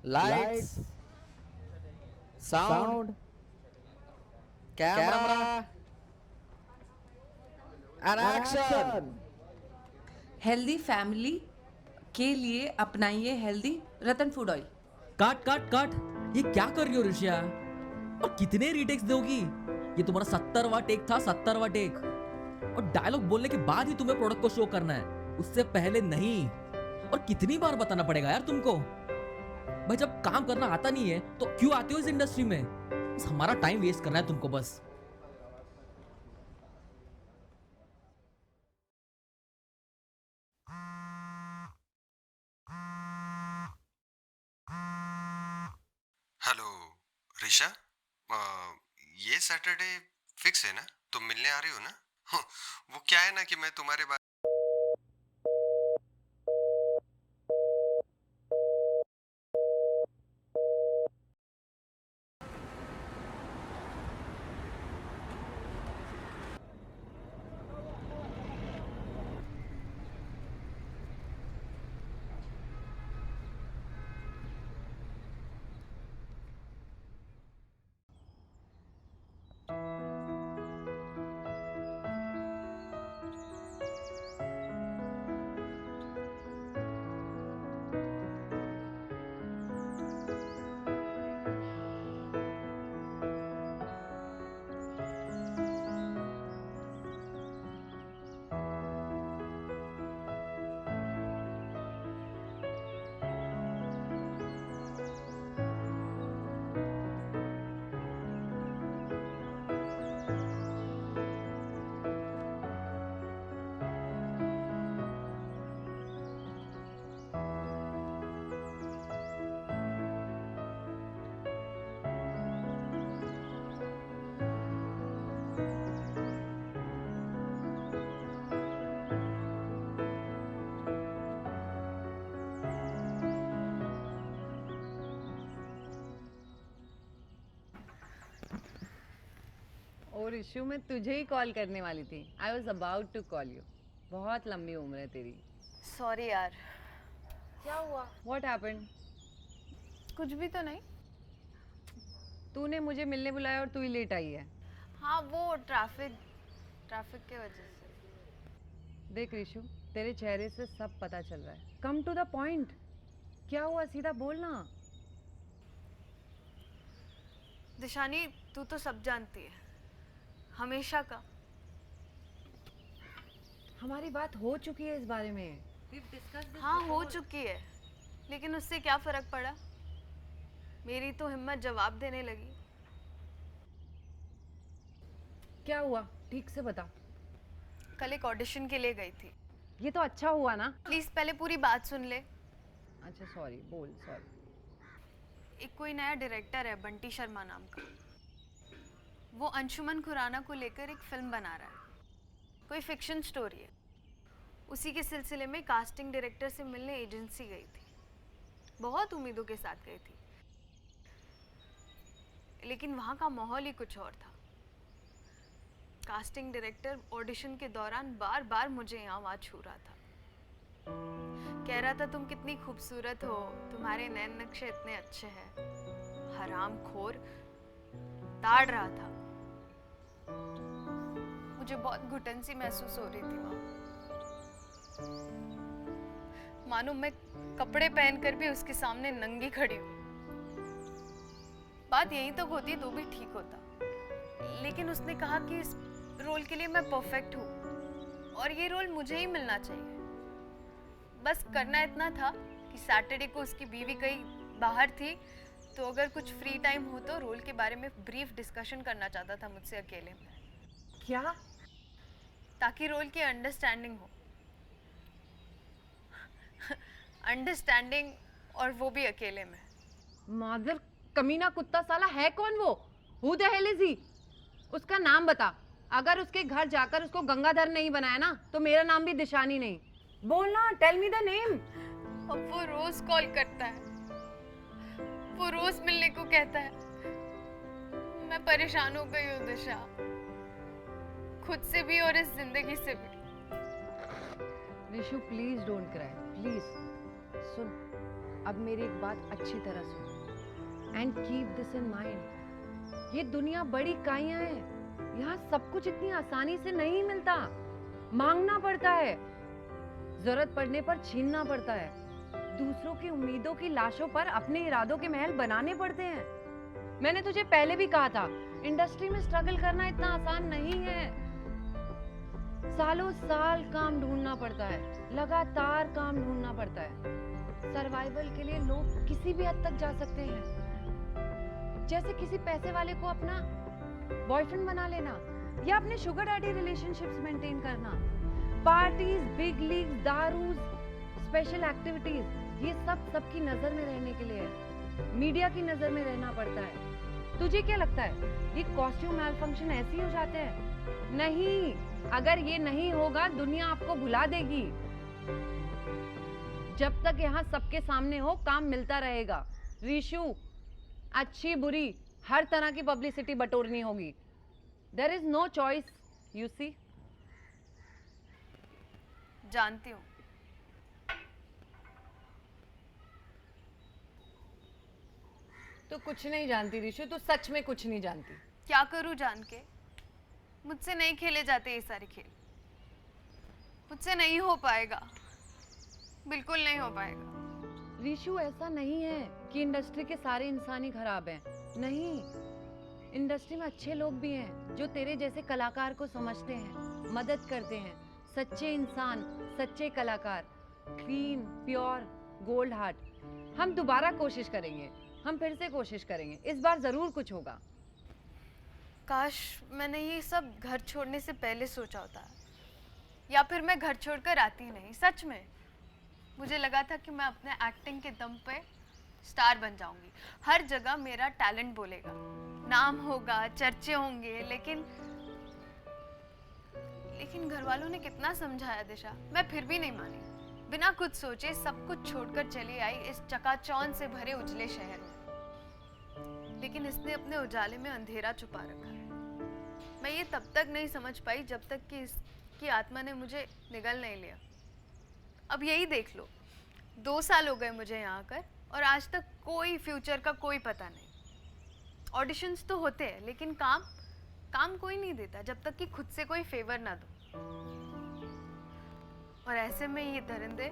Lights, sound, camera, and action. Healthy family के लिए अपनाइए healthy रतन food oil. काट काट काट। ये क्या कर रही हो ऋषिया? और कितने रीटेक्स दोगी? ये तुम्हारा 70वां टेक था, 70वां टेक। और डायलॉग बोलने के बाद ही तुम्हें प्रोडक्ट को शो करना है, उससे पहले नहीं। और कितनी बार बताना पड़ेगा यार तुमको? भाई जब काम करना आता नहीं है तो क्यों आते हो इस इंडस्ट्री में? बस हमारा टाइम वेस्ट करना है तुमको बस। हेलो ऋषा। अ, ये सैटरडे फिक्स है ना? तुम मिलने आ रही हो ना? वो क्या है ना कि मैं तुम्हारे बारे और इशू में तुझे ही कॉल करने वाली थी। I was about to call you. बहुत लंबी उम्र है तेरी। सॉरी यार। क्या हुआ? What happened? कुछ भी तो नहीं। तूने मुझे मिलने बुलाया और तू ही लेट आई है। हाँ वो ट्रैफिक के वजह से। देख ऋषु, तेरे चेहरे से सब पता चल रहा है। Come to the point. क्या हुआ, सीधा बोलना। दिशानी तू तो सब जानती है, हमेशा का। हमारी बात हो चुकी है इस बारे में। हाँ हो चुकी है, लेकिन उससे क्या फर्क पड़ा? मेरी तो हिम्मत जवाब देने लगी। क्या हुआ, ठीक से बता। कल एक ऑडिशन के लिए गई थी। ये तो अच्छा हुआ ना। प्लीज पहले पूरी बात सुन ले। अच्छा सॉरी, बोल सॉरी। एक कोई नया डायरेक्टर है बंटी शर्मा नाम का। वो अंशुमन खुराना को लेकर एक फिल्म बना रहा है। कोई फिक्शन स्टोरी है। उसी के सिलसिले में कास्टिंग डायरेक्टर से मिलने एजेंसी गई थी। बहुत उम्मीदों के साथ गई थी, लेकिन वहाँ का माहौल ही कुछ और था। कास्टिंग डायरेक्टर ऑडिशन के दौरान बार बार मुझे यहाँ वहाँ छू रहा था। कह रहा था तुम कितनी खूबसूरत हो, तुम्हारे नैन नक्शे इतने अच्छे हैं। हरामखोर ताड़ रहा था। मुझे बहुत घुटन सी महसूस हो रही थी वहाँ। मानो मैं कपड़े पहनकर भी उसके सामने नंगी खड़ी हूँ। बात यहीं तक होती तो भी ठीक होता, लेकिन उसने कहा कि इस रोल के लिए मैं परफेक्ट हूँ और ये रोल मुझे ही मिलना चाहिए। बस करना इतना था कि सैटरडे को उसकी बीवी कहीं बाहर थी, तो अगर कुछ फ्री टाइम हो तो रोल के बारे में ब्रीफ डिस्कशन करना चाहता था मुझसे अकेले में। क्या? ताकि रोल की अंडरस्टैंडिंग हो। अंडरस्टैंडिंग, और वो भी अकेले में। मादर कमीना कुत्ता साला है कौन वो? Who the hell is he? उसका नाम बता। अगर उसके घर जाकर उसको गंगाधर नहीं बनाया ना, तो मेरा नाम भी दिशानी नहीं। बोलना, टेल मी द नेम। अब वो रोज कॉल करता है, वो रोज मिलने को कहता है। मैं परेशान हो गई हूँ दिशा, खुद से भी और इस जिंदगी से भी। Rishu please don't cry, please. सुन, अब मेरी एक बात अच्छी तरह सुन and keep this in mind. ये दुनिया बड़ी काइयां है, यहाँ सब कुछ इतनी आसानी से नहीं मिलता, मांगना पड़ता है, जरूरत पड़ने पर छीनना पड़ता है, दूसरों की उम्मीदों की लाशों पर अपने इरादों के महल बनाने पड़ते हैं। मैंने तुझे पहले भी कहा था, इंडस्ट्री में स्ट्रगल करना इतना आसान नहीं है। सालों साल काम ढूंढना पड़ता है, लगातार काम ढूंढना पड़ता है। सर्वाइवल के लिए लोग किसी भी हद तक जा सकते हैं, जैसे किसी पैसे वाले को अपना बॉयफ्रेंड बना लेना या अपने शुगर डैडी रिलेशनशिप्स मेंटेन करना। पार्टीज, बिग लीग्स, दारूज, स्पेशल एक्टिविटीज, ये सब सबकी नजर में रहने के लिए है, मीडिया की नजर में रहना पड़ता है। तुझे क्या लगता है ये कॉस्ट्यूम मैल फंक्शन ऐसे ही हो जाते हैं? नहीं, अगर ये नहीं होगा दुनिया आपको भुला देगी। जब तक यहाँ सबके सामने हो काम मिलता रहेगा। रीशु, अच्छी बुरी हर तरह की पब्लिसिटी बटोरनी होगी। There is no choice, you see. जानती हूँ। तू कुछ नहीं जानती रीशु, तू सच में कुछ नहीं जानती। क्या करूँ जान के? मुझसे नहीं खेले जाते ये सारे खेल, मुझसे नहीं हो पाएगा, बिल्कुल नहीं हो पाएगा। रीशु, ऐसा नहीं है कि इंडस्ट्री के सारे इंसान ही खराब हैं। नहीं, इंडस्ट्री में अच्छे लोग भी हैं जो तेरे जैसे कलाकार को समझते हैं, मदद करते हैं। सच्चे इंसान, सच्चे कलाकार, क्लीन, प्योर, गोल्ड हार्ट। हम दोबारा कोशिश करेंगे, हम फिर से कोशिश करेंगे, इस बार जरूर कुछ होगा। काश मैंने ये सब घर छोड़ने से पहले सोचा होता, या फिर मैं घर छोड़कर आती नहीं। सच में मुझे लगा था कि मैं अपने एक्टिंग के दम पे स्टार बन जाऊंगी, हर जगह मेरा टैलेंट बोलेगा, नाम होगा, चर्चे होंगे। लेकिन घर वालों ने कितना समझाया दिशा, मैं फिर भी नहीं मानी। बिना कुछ सोचे सब कुछ छोड़कर चली आई इस चकाचौंध से भरे उजले शहर में। लेकिन इसने अपने उजाले में अंधेरा छुपा रखा है। मैं ये तब तक नहीं समझ पाई जब तक कि इसकी आत्मा ने मुझे निगल नहीं लिया। अब यही देख लो, 2 साल हो गए मुझे यहाँ आकर और आज तक कोई फ्यूचर का कोई पता नहीं। ऑडिशंस तो होते हैं लेकिन काम कोई नहीं देता जब तक कि खुद से कोई फेवर ना दो। और ऐसे में ये दरिंदे,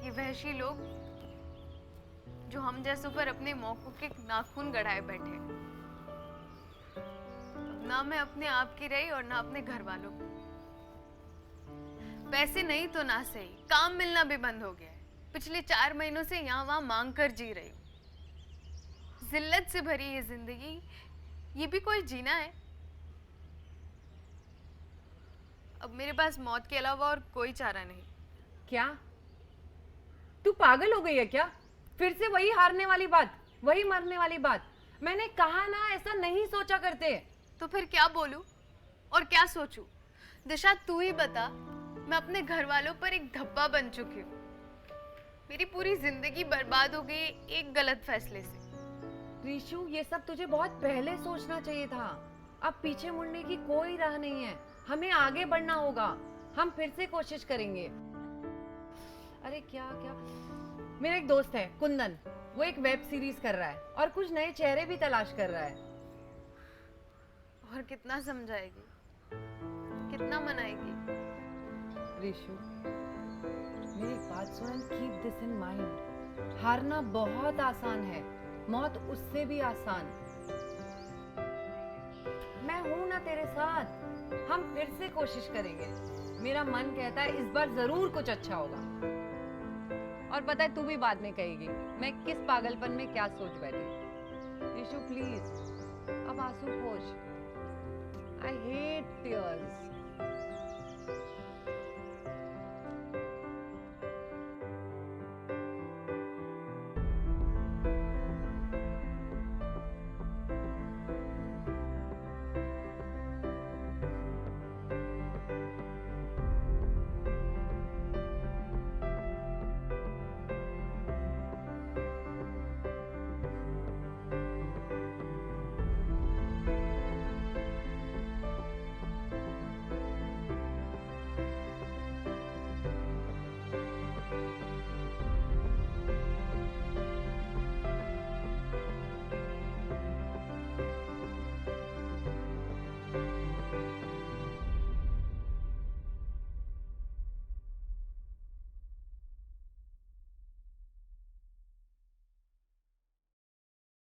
ये वहशी लोग जो हम जैसों पर अपने मौकों के नाखून गड़ाए बैठे, अब ना मैं अपने आप की रही और ना अपने घर वालों की। पैसे नहीं तो ना सही, काम मिलना भी बंद हो गया है। पिछले 4 महीनों से यहाँ वहां मांग कर जी रही हूँ। जिल्लत से भरी ये जिंदगी, ये भी कोई जीना है? अब मेरे पास मौत के अलावा और कोई चारा नहीं। क्या तू पागल हो गई है क्या? फिर से वही हारने वाली बात, वही मरने वाली बात। मैंने कहा ना, ऐसा नहीं सोचा करते। तो फिर क्या बोलूं और क्या सोचूं? दिशा तू ही बता। मैं अपने घर वालों पर एक धब्बा बन चुकी हूँ। मेरी पूरी जिंदगी बर्बाद हो गई एक गलत फैसले से। रीशु, ये सब तुझे बहुत पहले सोचना चाहिए था। अब पीछे मुड़ने की कोई राह नहीं है, हमें आगे बढ़ना होगा। हम फिर से कोशिश करेंगे। अरे क्या मेरा एक दोस्त है कुंदन, वो एक वेब सीरीज कर रहा है और कुछ नए चेहरे भी तलाश कर रहा है। और कितना समझाएगी, कितना मनाएगी? रीशु, मेरी बात सुन, कीप दिस इन माइंड। हारना बहुत आसान है, मौत उससे भी आसान। मैं हूं ना तेरे साथ, हम फिर से कोशिश करेंगे। मेरा मन कहता है इस बार जरूर कुछ अच्छा होगा। और पता है, तू भी बाद में कहेगी मैं किस पागलपन में क्या सोच बैठी। रीशु प्लीज, अब आंसू पोंछ। I hate tears.